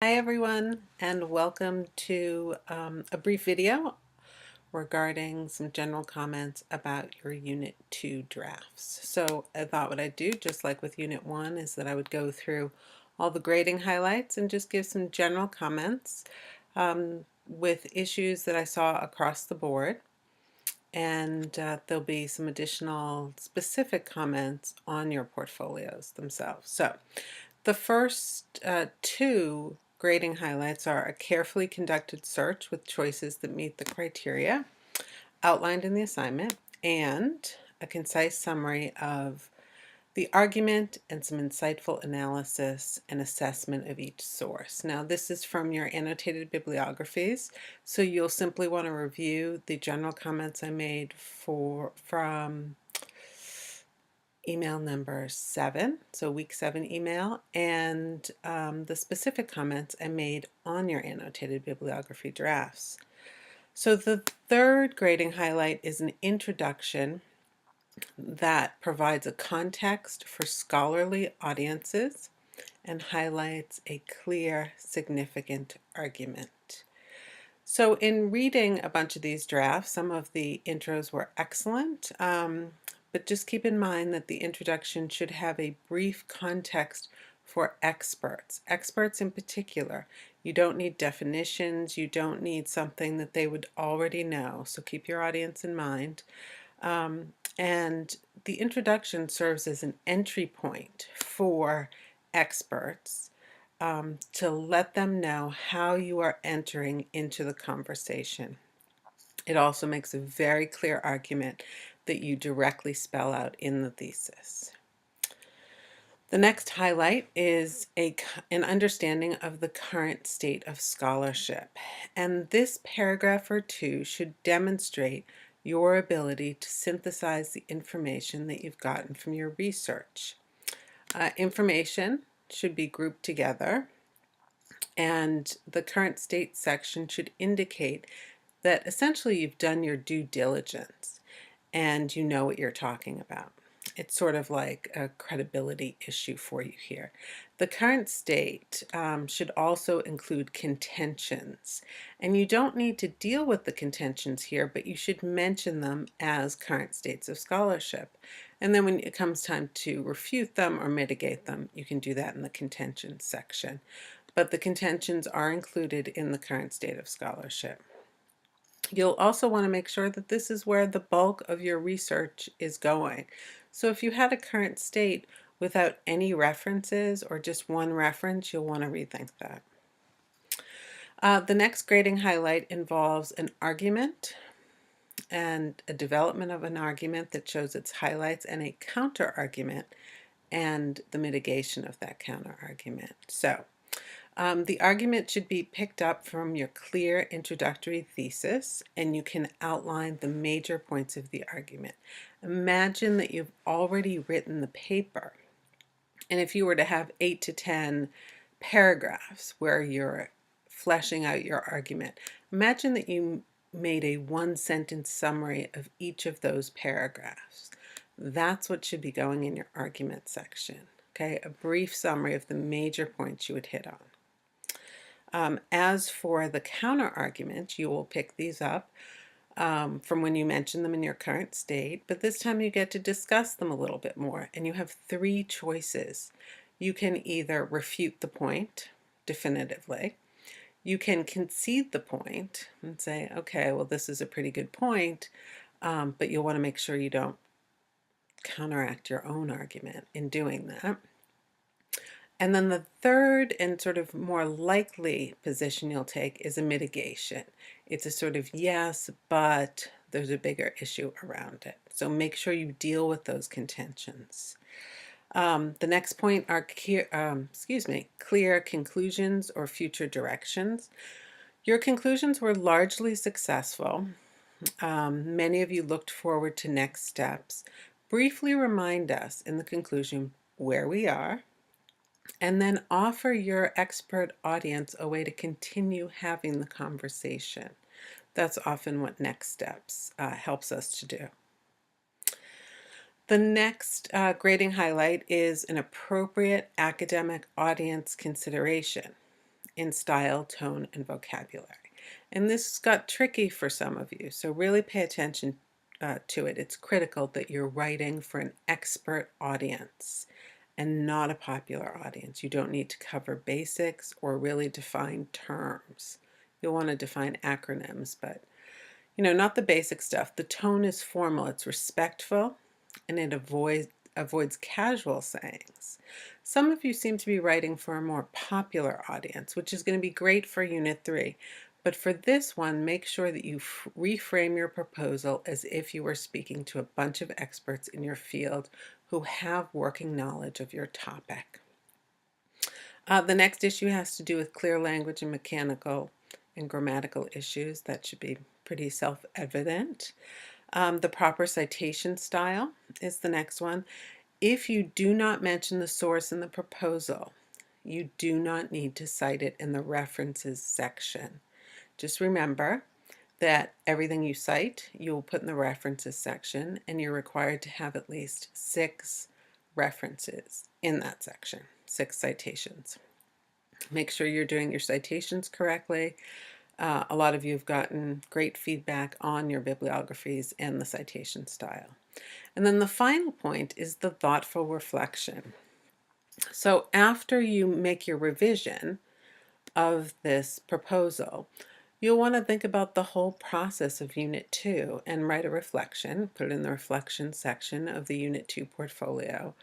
Hi everyone, and welcome to a brief video regarding some general comments about your Unit 2 drafts. So I thought what I'd do, just like with Unit 1, is that I would go through all the grading highlights and just give some general comments with issues that I saw across the board. And there'll be some additional specific comments on your portfolios themselves. So the first two grading highlights are a carefully conducted search with choices that meet the criteria outlined in the assignment, and a concise summary of the argument and some insightful analysis and assessment of each source. Now, this is from your annotated bibliographies, so you'll simply want to review the general comments I made from email number 7, so week 7 email, and the specific comments I made on your annotated bibliography drafts. So the third grading highlight is an introduction that provides a context for scholarly audiences and highlights a clear, significant argument. So in reading a bunch of these drafts, some of the intros were excellent, but just keep in mind that the introduction should have a brief context for experts in particular. You don't need definitions, you don't need something that they would already know, so keep your audience in mind. And the introduction serves as an entry point for experts to let them know how you are entering into the conversation. It also makes a very clear argument that you directly spell out in the thesis. The next highlight is an understanding of the current state of scholarship. And this paragraph or two should demonstrate your ability to synthesize the information that you've gotten from your research. Information should be grouped together, and the current state section should indicate that essentially you've done your due diligence and you know what you're talking about. It's sort of like a credibility issue for you here. The current state should also include contentions, and you don't need to deal with the contentions here, but you should mention them as current states of scholarship. And then when it comes time to refute them or mitigate them, you can do that in the contentions section. But the contentions are included in the current state of scholarship. You'll also want to make sure that this is where the bulk of your research is going. So if you had a current state without any references or just one reference, you'll want to rethink that. The next grading highlight involves an argument and a development of an argument that shows its highlights, and a counter argument and the mitigation of that counter argument. So the argument should be picked up from your clear introductory thesis, and you can outline the major points of the argument. Imagine that you've already written the paper, and if you were to have 8 to 10 paragraphs where you're fleshing out your argument, imagine that you made a one-sentence summary of each of those paragraphs. That's what should be going in your argument section, okay? A brief summary of the major points you would hit on. As for the counter argument, you will pick these up from when you mention them in your current state, but this time you get to discuss them a little bit more, and you have 3 choices. You can either refute the point definitively, you can concede the point and say, okay, well, this is a pretty good point, but you'll want to make sure you don't counteract your own argument in doing that. And then the third and sort of more likely position you'll take is a mitigation. It's a sort of yes, but there's a bigger issue around it. So make sure you deal with those contentions. The next point are clear conclusions or future directions. Your conclusions were largely successful. Many of you looked forward to next steps. Briefly remind us in the conclusion where we are, and then offer your expert audience a way to continue having the conversation. That's often what next steps helps us to do. The next grading highlight is an appropriate academic audience consideration. in style, tone, and vocabulary. And this got tricky for some of you, so really pay attention to it. It's critical that you're writing for an expert audience and not a popular audience. You don't need to cover basics or really define terms. You'll want to define acronyms, but not the basic stuff. The tone is formal, it's respectful, and it avoids casual sayings. Some of you seem to be writing for a more popular audience, which is going to be great for Unit 3. But for this one, make sure that you reframe your proposal as if you were speaking to a bunch of experts in your field who have working knowledge of your topic. The next issue has to do with clear language and mechanical and grammatical issues. That should be pretty self-evident. The proper citation style is the next one. If you do not mention the source in the proposal, you do not need to cite it in the references section. Just remember that everything you cite, you will put in the references section, and you're required to have at least 6 references in that section, 6 citations. Make sure you're doing your citations correctly. A lot of you have gotten great feedback on your bibliographies and the citation style. And then the final point is the thoughtful reflection. So after you make your revision of this proposal, you'll want to think about the whole process of Unit 2 and write a reflection, put it in the reflection section of the Unit 2 portfolio.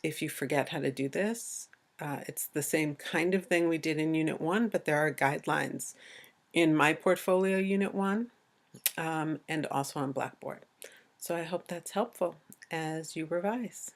If you forget how to do this, it's the same kind of thing we did in Unit 1, but there are guidelines in my portfolio Unit 1 and also on Blackboard. So I hope that's helpful as you revise.